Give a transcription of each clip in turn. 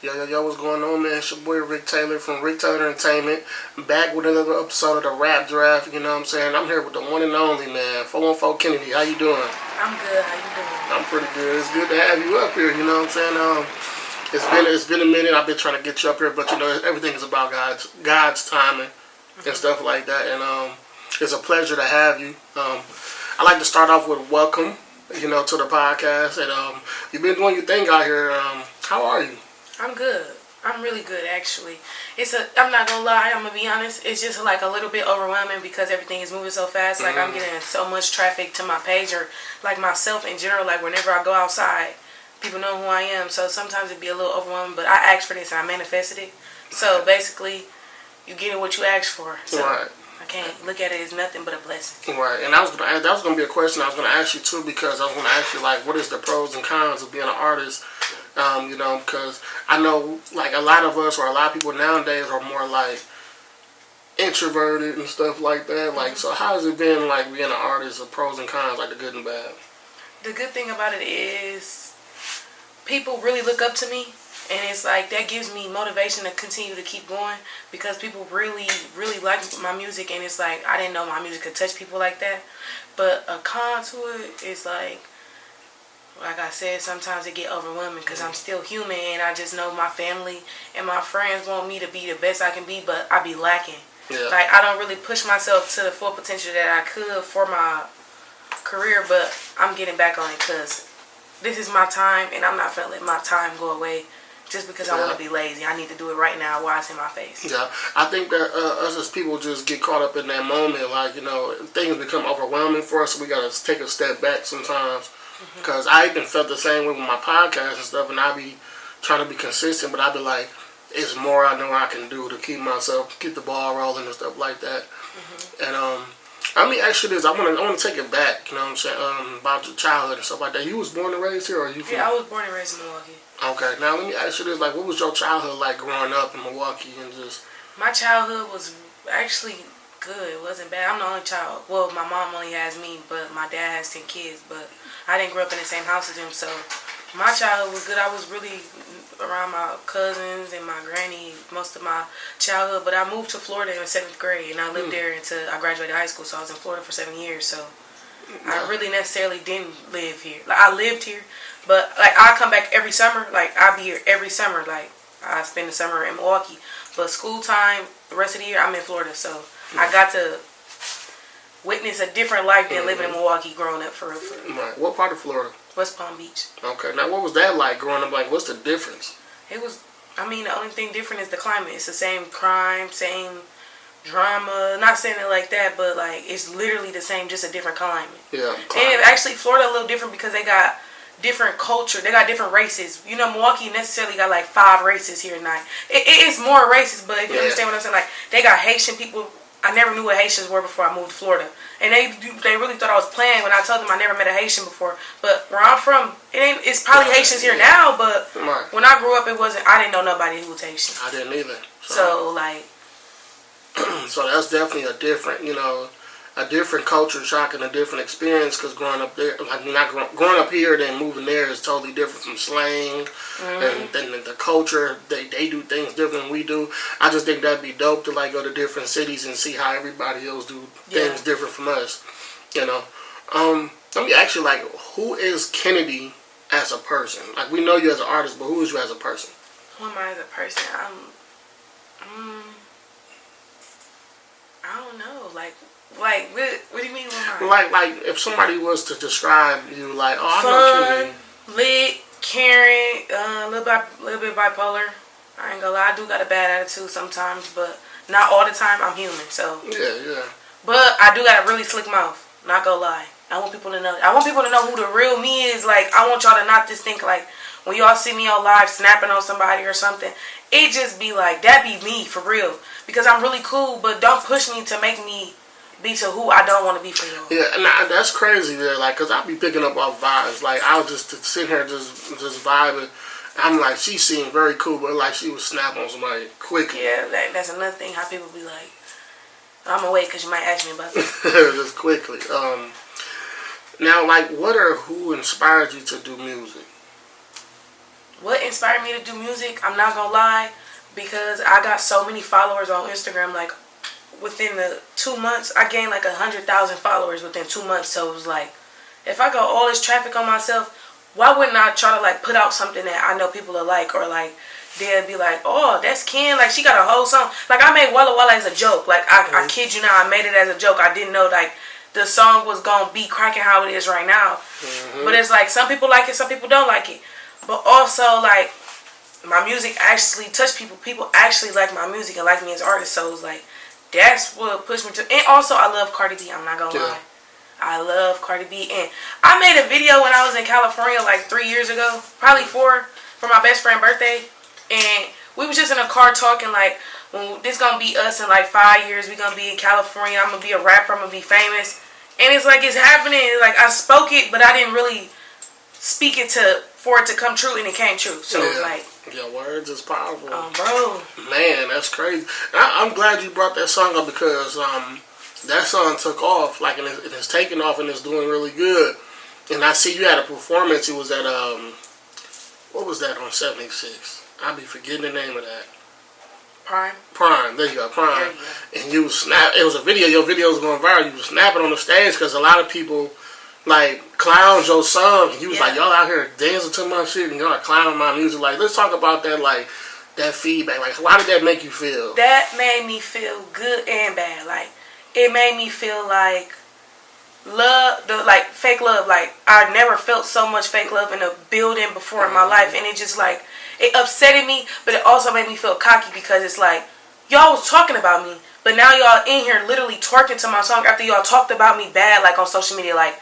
Yo, what's going on, man? It's your boy Rick Taylor from Rick Taylor Entertainment. Back with another episode of the Rap Draft, you know what I'm saying? I'm here with the one and only, man. 414 Kennedy, how you doing? I'm good. How you doing? I'm pretty good. It's good to have you up here, you know what I'm saying? It's been a minute. I've been trying to get you up here, but you know, everything is about God's timing and stuff like that. And it's a pleasure to have you. I like to start off with welcome, you know, to the podcast. And you've been doing your thing out here. How are you? I'm good. I'm really good, actually. I'm not gonna lie, I'm gonna be honest, it's just like a little bit overwhelming because everything is moving so fast. Like, I'm getting so much traffic to my page, or like myself in general. Like, whenever I go outside, people know who I am. So sometimes it'd be a little overwhelming, but I asked for this and I manifested it. So basically, you getting what you asked for. So Right. I can't look at it as nothing but a blessing. Right, and that was gonna be a question I was gonna ask you too, because I was gonna ask you, like, what is the pros and cons of being an artist? You know, because I know, like, a lot of us, or a lot of people nowadays, are more like introverted and stuff like that. Like, so how has it been, like, being an artist? The pros and cons, like the good and bad. The good thing about it is people really look up to me. And it's like, that gives me motivation to continue to keep going, because people really, really like my music. And it's like, I didn't know my music could touch people like that. But a con to it is like I said, sometimes it get overwhelming because I'm still human, and I just know my family and my friends want me to be the best I can be, but I be lacking. Yeah. Like, I don't really push myself to the full potential that I could for my career, but I'm getting back on it because this is my time, and I'm not going to let my time go away just because I want to be lazy. I need to do it right now while it's in my face. Yeah, I think that us as people just get caught up in that moment. Like, you know, things become overwhelming for us, so we got to take a step back sometimes. Because I even felt the same way with my podcast and stuff, and I be trying to be consistent, but I be like, it's more I know I can do to keep the ball rolling and stuff like that. And let me ask you this: I want to take it back. You know what I'm saying? About your childhood and stuff like that. You was born and raised here, or you? Yeah, I was born and raised in Milwaukee. Okay, now let me ask you this: like, what was your childhood like growing up in Milwaukee and just? My childhood was actually good. It wasn't bad. I'm the only child. Well, my mom only has me, but my dad has 10 kids. But I didn't grow up in the same house as him, so my childhood was good. I was really around my cousins and my granny most of my childhood. But I moved to Florida in 7th grade, and I lived there until I graduated high school. So I was in Florida for 7 years. So I really necessarily didn't live here. Like, I lived here, but like, I come back every summer. Like, I be here every summer. Like, I spend the summer in Milwaukee, but school time, the rest of the year, I'm in Florida. So I got to witness a different life than living in Milwaukee growing up, for real. Right. What part of Florida? West Palm Beach. Okay. Now, what was that like growing up? Like, what's the difference? It was, I mean, the only thing different is the climate. It's the same crime, same drama. Not saying it like that, but like, it's literally the same, just a different climate. Yeah. And actually, Florida a little different because they got different culture. They got different races. You know, Milwaukee necessarily got like 5 races here tonight. It is more races, but if you understand what I'm saying, like, they got Haitian people. I never knew what Haitians were before I moved to Florida. And they really thought I was playing when I told them I never met a Haitian before. But where I'm from, it's probably Haitians here now, but when I grew up, I didn't know nobody who was Haitian. I didn't either. So like, so that's definitely a different culture shock and a different experience, because growing up there, like, not growing up here then moving there is totally different from slang, and then the culture, they do things different than we do. I just think that'd be dope to, like, go to different cities and see how everybody else do things different from us, you know. Let me ask you, like, who is Kennedy as a person? Like, we know you as an artist, but who is you as a person? Who am I as a person? I don't know, like, what do you mean? Like if somebody was to describe you, like, oh, I know fun, lit, caring, a little bit bipolar. I ain't gonna lie, I do got a bad attitude sometimes, but not all the time. I'm human, so yeah. But I do got a really slick mouth. Not gonna lie, I want people to know. I want people to know who the real me is. Like, I want y'all to not just think like, when y'all see me on live snapping on somebody or something, it just be like, that be me for real. Because I'm really cool, but don't push me to make me be to who I don't want to be for y'all. Yeah, and that's crazy there, like, because I be picking up off vibes. Like, I was just sitting here just vibing. I'm like, she seemed very cool, but like she would snap on somebody quickly. Yeah, that's another thing, how people be like, I'm gonna wait because you might ask me about that. Just quickly. Now, like, who inspired you to do music? what inspired me to do music, I'm not gonna lie, because I got so many followers on Instagram. Like within the 2 months, I gained like 100,000 followers within 2 months. So it was like, if I got all this traffic on myself, why wouldn't I try to like put out something that I know people will like, or like they'll be like, oh, that's Ken, like she got a whole song. Like I made Walla Walla as a joke. Like I kid you not, I made it as a joke. I didn't know like the song was gonna be cracking how it is right now. But it's like some people like it, some people don't like it. But also like my music actually touched people. People actually like my music and like me as an artist. So it's like that's what pushed me to. And also I love Cardi B. I'm not gonna lie. I love Cardi B. And I made a video when I was in California like 3 years ago, probably 4, for my best friend's birthday. And we was just in a car talking like, well, this gonna be us in like 5 years. We gonna be in California. I'm gonna be a rapper. I'm gonna be famous. And it's like it's happening. Like I spoke it, but I didn't really speak it for it to come true, and it came true. So it's like, yeah, words is powerful. Bro, man, that's crazy. I'm glad you brought that song up because that song took off, like, and it's taking off, and it's doing really good. And I see you had a performance. It was at what was that on 76? I'll be forgetting the name of that. Prime. There you go, Prime. There you go. And you snap. It was a video. Your video was going viral. You were snapping on the stage because a lot of people like clowns your song. And you was like, y'all out here dancing to my shit, and y'all are clowning my music. Like, let's talk about that. Like that feedback. Like, how did that make you feel? That made me feel good and bad. Like, it made me feel like love, like fake love. Like I never felt so much fake love in a building before in my life, and it just like. It upsetted me, but it also made me feel cocky because it's like, y'all was talking about me, but now y'all in here literally twerking to my song after y'all talked about me bad, like on social media. Like,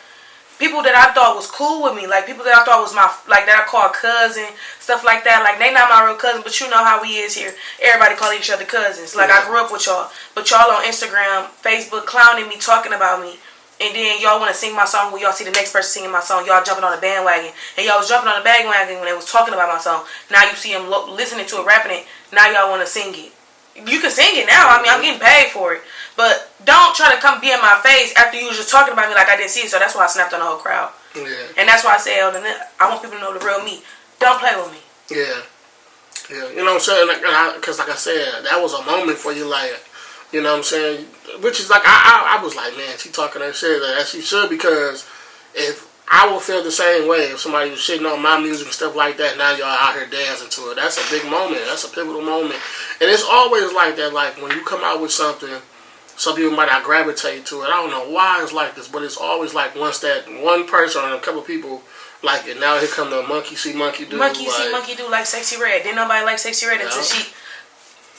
people that I thought was cool with me, like people that I thought was my, like that I called cousin, stuff like that. Like, they not my real cousin, but you know how we is here. Everybody call each other cousins. Like, I grew up with y'all, but y'all on Instagram, Facebook, clowning me, talking about me. And then y'all want to sing my song when y'all see the next person singing my song. Y'all jumping on the bandwagon. And y'all was jumping on the bandwagon when they was talking about my song. Now you see them listening to it, rapping it. Now y'all want to sing it. You can sing it now. I mean, I'm getting paid for it. But don't try to come be in my face after you was just talking about me like I didn't see it. So that's why I snapped on the whole crowd. Yeah. And that's why I say, I want people to know the real me. Don't play with me. Yeah. Yeah. You know what I'm saying? Because like I said, that was a moment for you, like... You know what I'm saying? Which is like, I was like, man, she talking that shit as she should, because if I would feel the same way if somebody was shitting on my music and stuff like that, now y'all out here dancing to it. That's a big moment. That's a pivotal moment. And it's always like that, like when you come out with something, some people might not gravitate to it. I don't know why it's like this, but it's always like once that one person or a couple people like it, now here come the monkey see, monkey do. Monkey see, monkey do, like Sexy Red. Didn't nobody like Sexy Red until she...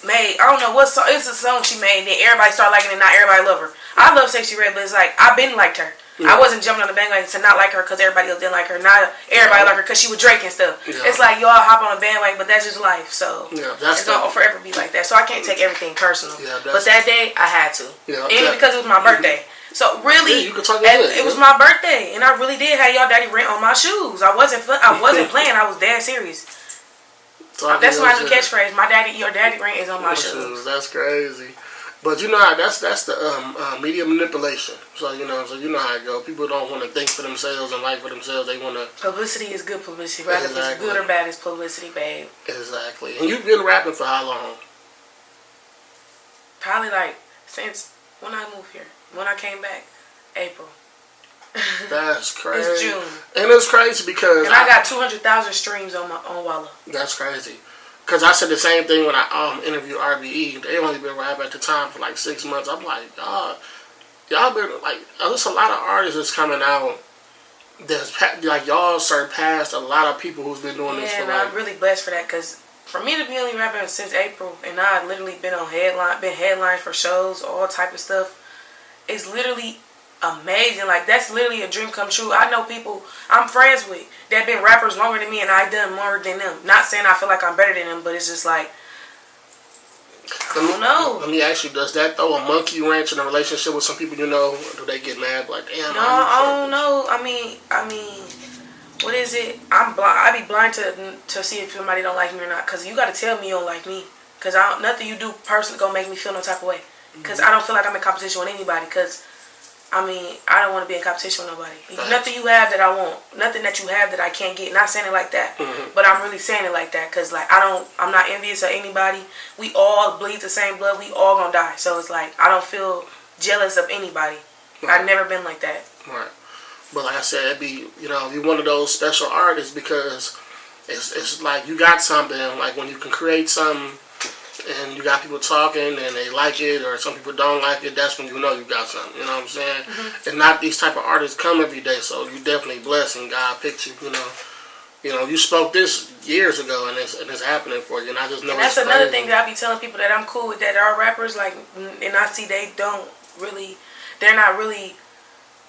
made, I don't know what song, it's a song she made, and then everybody started liking it, not everybody love her. I love Sexy Red, but it's like, I've been liked her. I wasn't jumping on the bandwagon to not like her because everybody else didn't like her. Not everybody like her because she was Drake and stuff. It's like, y'all hop on the bandwagon, but that's just life. So it's going to forever be like that. So I can't take everything personal. But that day, I had to. Even because it was my birthday. So really, it was my birthday, and I really did have y'all daddy rent on my shoes. I wasn't playing. I was dead serious. So that's my new catchphrase. Your daddy ring is on my shoes. That's crazy. But you know how that's the media manipulation. So you know how it go. People don't want to think for themselves and like for themselves. They want to. Publicity is good publicity. Right? Exactly. If it's good or bad, it's publicity, babe. Exactly. And you've been rapping for how long? Probably like since when I moved here. When I came back, April. That's crazy. It's June. And it's crazy because... And I got 200,000 streams on Walla. That's crazy. Because I said the same thing when I interviewed RBE. They only been rapping at the time for like 6 months. I'm like, y'all been like... There's a lot of artists that's coming out that's like y'all surpassed a lot of people who's been doing this for like... I'm really blessed for that because for me to be only rapping since April and I've literally been on headlines for shows, all type of stuff, it's literally... amazing. Like, that's literally a dream come true. I know people I'm friends with that been rappers longer than me, and I done more than them. Not saying I feel like I'm better than them, but it's just like, I don't know. Let me ask you, does that throw a monkey wrench in a relationship with some people you know? Do they get mad like, damn? No, I don't know. I mean, what is it? I be blind to see if somebody don't like me or not. Cause you gotta tell me you don't like me. Cause nothing you do personally gonna make me feel no type of way. Cause I don't feel like I'm in competition with anybody. Cause I mean, I don't want to be in competition with nobody. Right. Nothing you have that I want. Nothing that you have that I can't get. Not saying it like that, but I'm really saying it like that because, like, I'm not envious of anybody. We all bleed the same blood. We all gonna die. So it's like, I don't feel jealous of anybody. Right. I've never been like that. Right. But like I said, it'd be, you're one of those special artists because it's like you got something. Like when you can create something and you got people talking and they like it, or some people don't like it, that's when you know you got something. You know what I'm saying? And not these type of artists come every day, so you definitely blessed and God picked you. You spoke this years ago, and it's happening for you. And I just know. And that's another thing that I be telling people that I'm cool with, that are rappers, like, and I see they're not really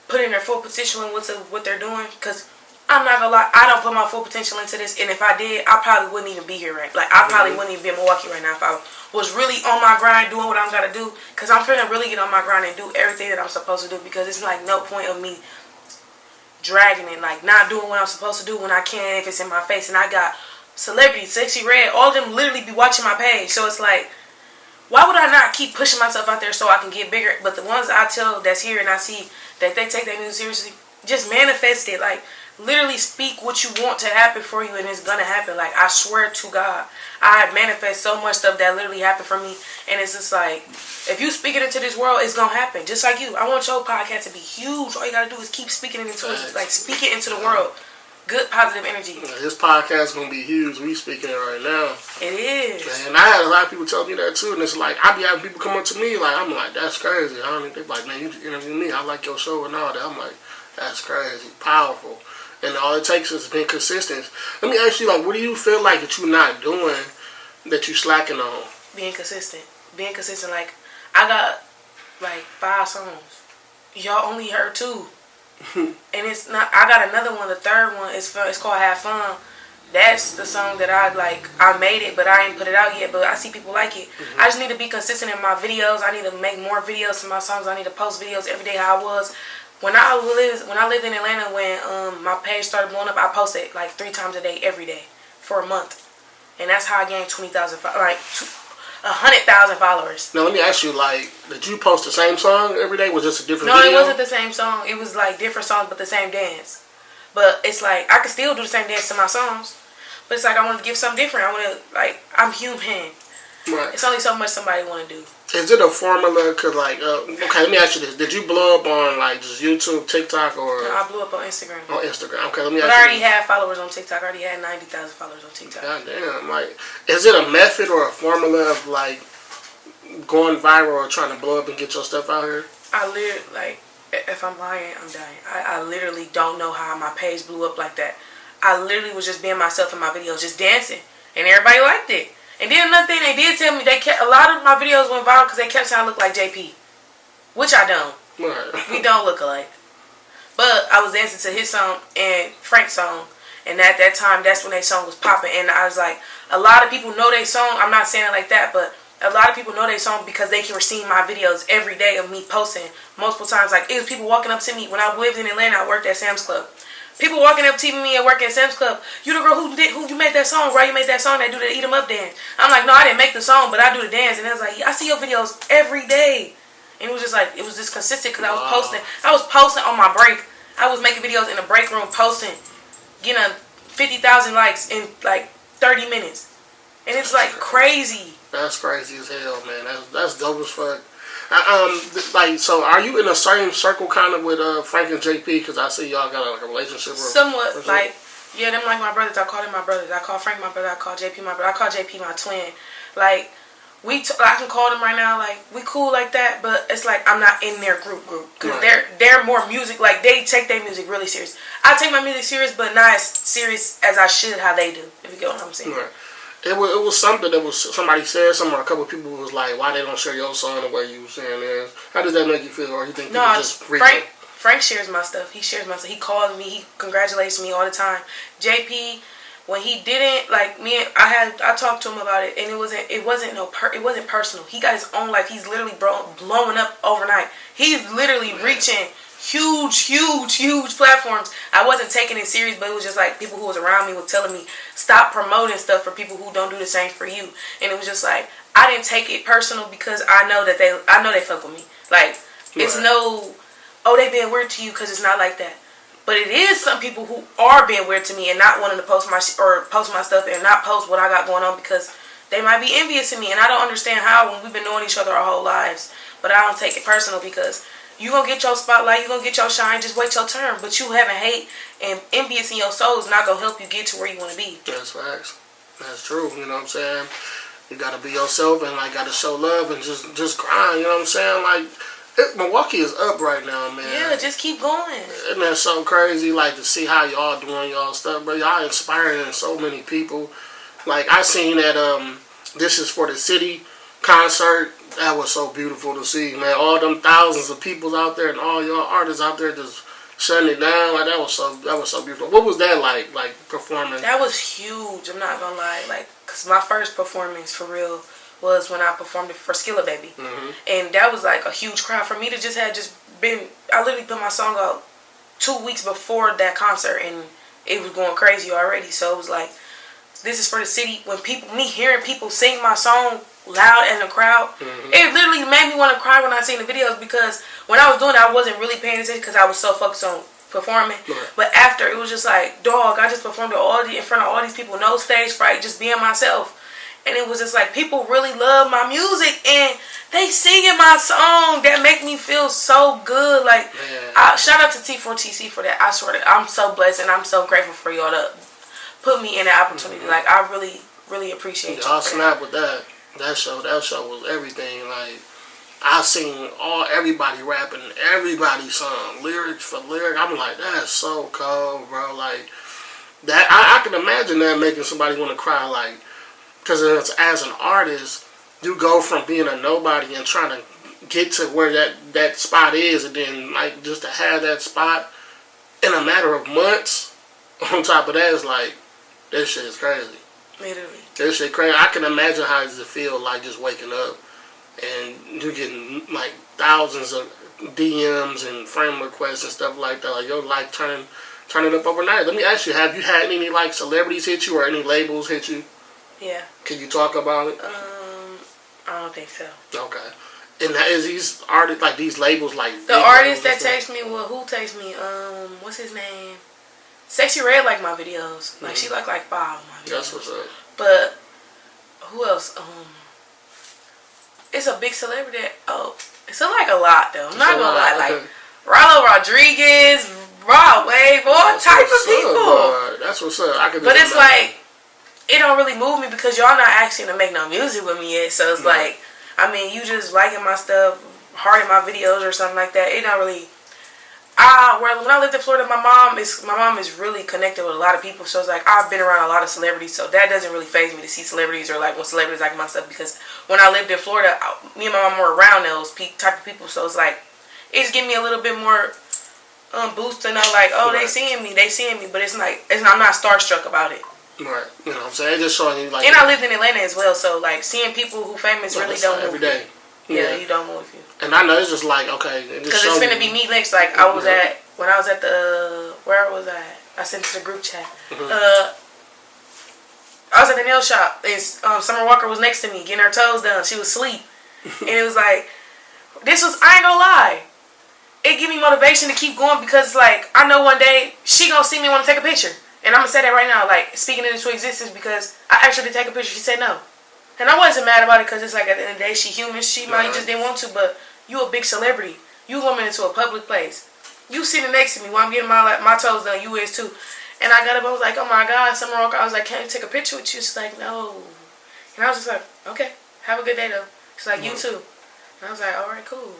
putting their full potential in what they're doing, because I'm not gonna lie, I don't put my full potential into this, and if I did, I probably wouldn't even be here, right? Like, I probably wouldn't even be in Milwaukee right now if I was really on my grind doing what I'm gonna do, because I'm finna really get on my grind and do everything that I'm supposed to do, because it's like no point of me dragging it, like not doing what I'm supposed to do when I can if it's in my face. And I got celebrities, Sexy Red, all of them literally be watching my page, so it's like, why would I not keep pushing myself out there so I can get bigger? But the ones I tell that's here and I see that they take their music seriously, just manifest it. Like, literally speak what you want to happen for you, and it's gonna happen. Like, I swear to God, I manifest so much stuff that literally happened for me, and it's just like, if you speak it into this world, it's gonna happen. Just like you, I want your podcast to be huge. All you gotta do is keep speaking it into it, like speak it into the world. Good positive energy. This podcast is gonna be huge. We speaking it right now. It is. And I had a lot of people tell me that too, and it's like I be having people come up to me like, I'm like, that's crazy. I don't think they like, man, you interview me. I like your show and all that. I'm like, that's crazy, powerful. And all it takes is being consistent. Let me ask you, like, what do you feel like that you're not doing that you slacking on? Being consistent. Being consistent. Like, I got like 5 songs. Y'all only heard 2. And it's not. I got another one. The third one is called Have Fun. That's the song that I made it, but I ain't put it out yet. But I see people like it. I just need to be consistent in my videos. I need to make more videos for my songs. I need to post videos every day how I was. When I lived in Atlanta, when my page started blowing up, I posted like 3 times a day, every day, for a month, and that's how I gained 20,000, like 100,000 followers. Now let me ask you, like, did you post the same song every day? Was this a different video? video? No, it wasn't the same song. It was like different songs, but the same dance. But it's like I could still do the same dance to my songs, but it's like I want to give something different. I want to, like, I'm human. Right. It's only so much somebody want to do. Is it a formula? Cause like, okay, let me ask you this: did you blow up on like just YouTube, TikTok, or? No, I blew up on Instagram. On Instagram, okay. Let me. But I already had followers on TikTok. I already had 90,000 followers on TikTok. God damn! Like, is it a method or a formula of like going viral or trying to blow up and get your stuff out here? I literally, like, if I'm lying, I'm dying. I literally don't know how my page blew up like that. I literally was just being myself in my videos, just dancing, and everybody liked it. And then another thing they did tell me, a lot of my videos went viral because they kept saying I look like JP, which I don't. Right. We don't look alike. But I was dancing to his song and Frank's song, and at that time, that's when their song was popping. And I was like, a lot of people know their song. I'm not saying it like that, but a lot of people know their song because they were seeing my videos every day of me posting multiple times. Like, it was people walking up to me when I lived in Atlanta. I worked at Sam's Club. People walking up to me at work at Sam's Club. You the girl who you made that song, right? You made that song that do the Eat 'em Up dance. I'm like, no, I didn't make the song, but I do the dance. And I was like, I see your videos every day. And it was just like, it was just consistent because I was posting. I was posting on my break. I was making videos in the break room, posting, getting 50,000 likes in like 30 minutes. And it's like crazy. That's crazy as hell, man. That's dope as fuck. Like, so are you in the same circle kind of with Frank and JP? Because I see y'all got like a relationship. Somewhat, like, yeah, them like my brothers. I call them my brothers. I call Frank my brother. I call JP my brother. I call JP my twin. Like, I can call them right now. Like, we cool like that, but it's like I'm not in their group because they're more music. Like, they take their music really serious. I take my music serious, but not as serious as I should. How they do, if you get what I'm saying. Right. It was something that was somebody said something, or a couple of people was like, why they don't share your song the way you were saying it. How does that make you feel? Or you think people just Frank shares my stuff. He shares my stuff. He calls me. He congratulates me all the time. JP, when he didn't, like, me, I talked to him about it, and it wasn't personal. He got his own life. He's literally blowing up overnight. He's literally reaching huge platforms. I wasn't taking it serious, but it was just like people who was around me were telling me, stop promoting stuff for people who don't do the same for you. And it was just like, I didn't take it personal because I know they fuck with me. Like, it's no, oh, they being weird to you because it's not like that. But it is some people who are being weird to me and not wanting to post my stuff and not post what I got going on because they might be envious of me. And I don't understand how when we've been knowing each other our whole lives. But I don't take it personal because you going to get your spotlight, you going to get your shine, just wait your turn. But you having hate and envious in your soul is not going to help you get to where you want to be. That's facts. That's true. You know what I'm saying? You got to be yourself and, like, got to show love and just grind. You know what I'm saying? Like, Milwaukee is up right now, man. Yeah, just keep going. And that's so crazy, like, to see how y'all doing y'all stuff, bro. Y'all inspiring so many people. Like, I seen that This Is For The City concert. That was so beautiful to see, man. All them thousands of people out there and all y'all artists out there just shutting it down. Like, that was so beautiful. What was that like performing? That was huge. I'm not gonna lie. Like, cause my first performance for real was when I performed it for Skilla Baby, and that was like a huge crowd for me to just been. I literally put my song out 2 weeks before that concert, and it was going crazy already. So it was like, This Is For The City. When me hearing people sing my song loud in the crowd, it literally made me want to cry when I seen the videos because when I was doing it, I wasn't really paying attention because I was so focused on performing. Right. But after, it was just like, dog, I just performed in front of all these people, no stage fright, just being myself. And it was just like, people really love my music and they singing my song. That make me feel so good. Like, shout out to T4TC for that. I swear to, I'm so blessed and I'm so grateful for y'all to put me in that opportunity. Like, I really, really appreciate y'all. I'll snap with that. That show was everything. Like, I seen everybody rapping everybody's song, lyrics for lyric. I'm like, that's so cold, bro. Like, that I can imagine that making somebody want to cry. Like, because as an artist, you go from being a nobody and trying to get to where that spot is, and then, like, just to have that spot in a matter of months. On top of that, it's like, this shit is crazy. Literally. This shit crazy. I can imagine how does it feel like just waking up and you getting like thousands of DMs and friend requests and stuff like that. Like, your life turning up overnight. Let me ask you, have you had any like celebrities hit you or any labels hit you? Yeah. Can you talk about it? I don't think so. Okay. And is these artists, like these labels, like the artist that text me? Well, who texts me? What's his name? Sexy Red like my videos. Like, she like 5 of my videos. That's what's up. But who else? It's a big celebrity. It's like a lot though. I'm not gonna lie. Like Rollo Rodriguez, Rod Wave, all type of people. That's what's up. But it's like, it don't really move me because y'all not asking to make no music with me yet. So it's like, I mean, you just liking my stuff, hearting my videos or something like that. It not really. When I lived in Florida, my mom is really connected with a lot of people. So it's like, I've been around a lot of celebrities. So that doesn't really faze me to see celebrities or like when celebrities like my stuff. Because when I lived in Florida, me and my mom were around those type of people. So it's like, it just gave me a little bit more boost to know like, oh, they seeing me. But it's like, I'm not starstruck about it. Right. You know what I'm saying? It's just showing you like. And I lived in Atlanta as well. So like, seeing people who famous really don't move every day. Yeah, you don't move you. And I know it's just like, okay. Because it's finna be me next. Like, when I was at where was I? I sent it to the group chat. I was at the nail shop. And Summer Walker was next to me getting her toes done. She was asleep. And it was like, I ain't gonna lie. It give me motivation to keep going because, like, I know one day she gonna see me want to take a picture. And I'm gonna say that right now, like, speaking it into existence because I asked her to take a picture. She said no. And I wasn't mad about it because it's like at the end of the day, she human. She might just didn't want to, but you a big celebrity. You going into a public place. You sitting next to me while I'm getting my toes done. You is too. And I got up. I was like, oh my God, Summer Walker. I was like, can I take a picture with you? She's like, no. And I was just like, okay, have a good day though. She's like, you too. And I was like, all right, cool.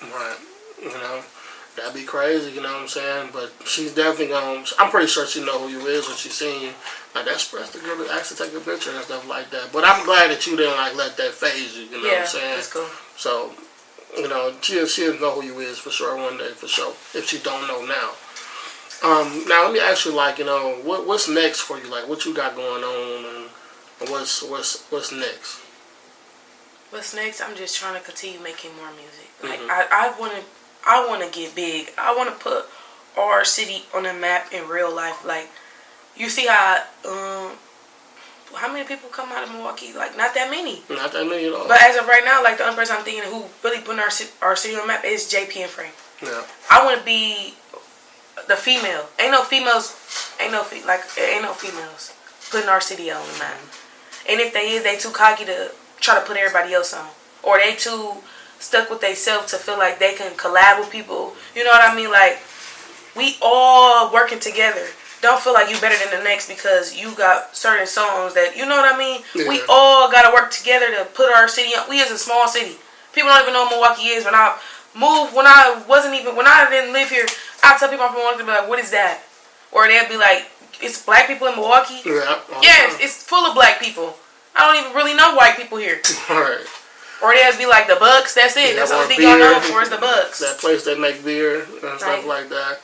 Right. You know, that'd be crazy. You know what I'm saying? But she's definitely gonna. I'm pretty sure she know who you is when she seen you. Like, that's the girl that asked to take a picture and stuff like that. But I'm glad that you didn't like let that phase you. You know what I'm saying? That's cool. So, you know, she'll know who you is for sure one day, for sure. If she don't know now. Now let me ask you, like, you know, what's next for you? Like, what you got going on, and what's next? What's next? I'm just trying to continue making more music. Like, I want to get big. I want to put our city on the map in real life. Like, you see how many people come out of Milwaukee? Like, not that many. Not that many at all. But as of right now, like, the only person I'm thinking who really putting our city on the map is JP and Frank. Yeah. I want to be the female. Ain't no females putting our city on the map. And if they is, they too cocky to try to put everybody else on, or they too stuck with themselves to feel like they can collab with people. You know what I mean? Like, we all working together. Don't feel like you better than the next because you got certain songs that, you know what I mean? Yeah. We all got to work together to put our city on. We is a small city. People don't even know what Milwaukee is. When I didn't live here, I tell people I'm from Milwaukee, be like, what is that? Or they'll be like, it's black people in Milwaukee? Yeah. Yes, it's full of black people. I don't even really know white people here. Right. Or they'll be like, the Bucks, that's it. Yeah, that's the only thing y'all know for is the Bucks. That place that make beer and stuff like that.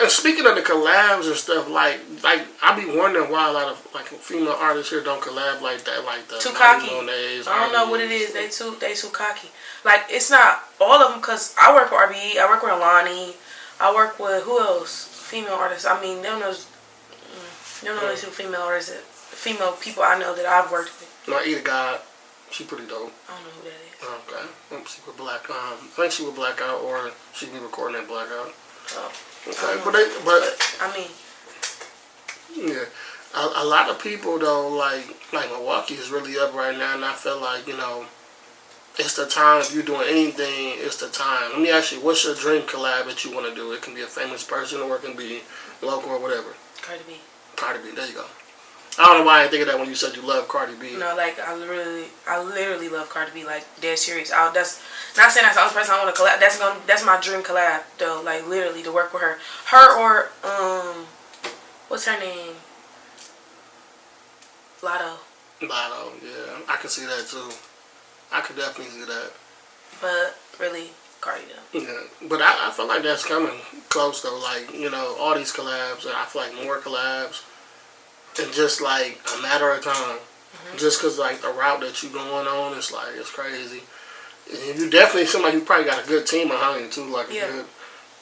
And speaking of the collabs and stuff, like I be wondering why a lot of like female artists here don't collab like that, like the too cocky. Monets, I don't know what it is. They too cocky. Like, it's not all of them, because I work with RBE, I work with Alani, I work with who else? Female artists. I mean, them those two female artists, female people I know that I've worked with. No, Eat a God, she pretty dope. I don't know who that is. Okay, she with Black. I think she with Blackout, or she be recording at Blackout. Oh. Okay, but I mean, yeah, a lot of people though, like Milwaukee is really up right now, and I feel like, you know, it's the time. If you're doing anything, it's the time. Let me ask you, what's your dream collab that you want to do? It can be a famous person, or it can be local, or whatever. Cardi B. Cardi B, there you go. I don't know why I didn't think of that when you said you love Cardi B. No, like, I literally love Cardi B, like, dead serious. That's not saying that's the only person I want to collab. That's my dream collab, though. Like, literally, to work with her. Her or what's her name? Lotto, yeah, I can see that too. I could definitely see that. But really, Cardi though. Yeah, but I feel like that's coming close though. Like, you know, all these collabs, and I feel like more collabs. And just like a matter of time, just because like the route that you going on, it's like, it's crazy. And you definitely seem like you probably got a good team behind you too, like a good,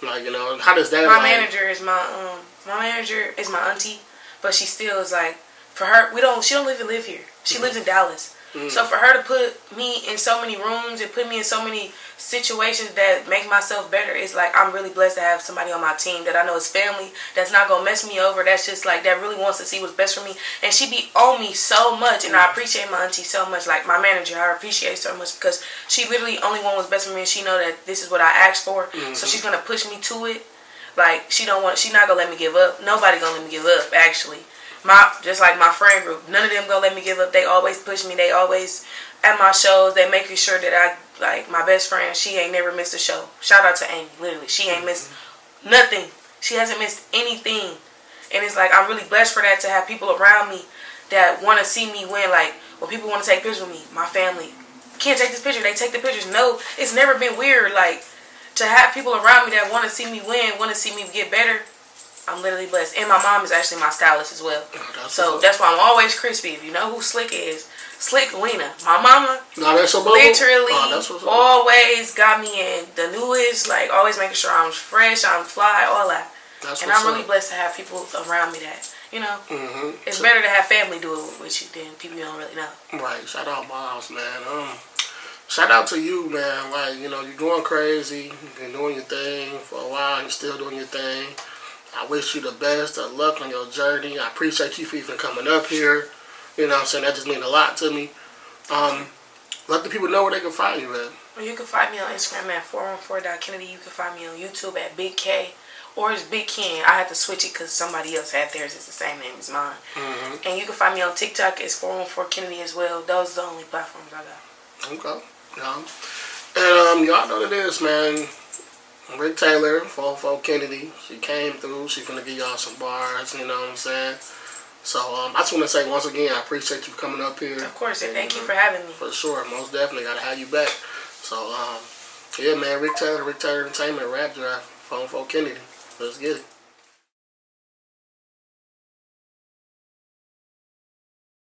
like, you know, how does that? My manager is my auntie, but she still is like, for her, she don't even live here. She lives in Dallas. So for her to put me in so many rooms and put me in so many situations that make myself better, it's like, I'm really blessed to have somebody on my team that I know is family, that's not going to mess me over, that's just like, that really wants to see what's best for me. And she be on me so much, and I appreciate my auntie so much. Like, my manager, I appreciate so much, because she literally only want what's best for me, and she know that this is what I asked for. So she's going to push me to it. Like, she not going to let me give up. Nobody going to let me give up, actually. Just like my friend group, none of them gonna let me give up. They always push me. They always at my shows. They making sure that I, like, my best friend, she ain't never missed a show. Shout out to Amy. Literally, she ain't missed nothing. She hasn't missed anything. And it's like, I'm really blessed for that, to have people around me that want to see me win. Like, when people want to take pictures with me, my family can't take this picture. They take the pictures. No, it's never been weird. Like, to have people around me that want to see me win, want to see me get better. I'm literally blessed. And my mom is actually my stylist as well. So that's why I'm always crispy. If you know who Slick is, Slick Lena. My mama literally always got me in the newest, like, always making sure I'm fresh, I'm fly, all that. And I'm really blessed to have people around me that, you know, it's better to have family do it with you than people you don't really know. Right. Shout out Miles, man. Shout out to you, man. Like, you know, you're going crazy. You've been doing your thing for a while. You're still doing your thing. I wish you the best of luck on your journey. I appreciate you for even coming up here. You know what I'm saying? That just means a lot to me. Let the people know where they can find you at. Well, you can find me on Instagram at 414.Kennedy. You can find me on YouTube at Big K. Or it's Big Ken. I had to switch it because somebody else had theirs. It's the same name as mine. And you can find me on TikTok. It's 414Kennedy as well. Those are the only platforms I got. Okay. Yeah. And y'all know what it is, man. Rick Taylor, 414Kennedy. She came through. She finna give y'all some bars, you know what I'm saying? So, I just want to say once again, I appreciate you coming up here. Of course, and thank you for having me. For sure. Most definitely. Got to have you back. So, yeah, man, Rick Taylor Entertainment, Rap Draft, 414Kennedy. Let's get it.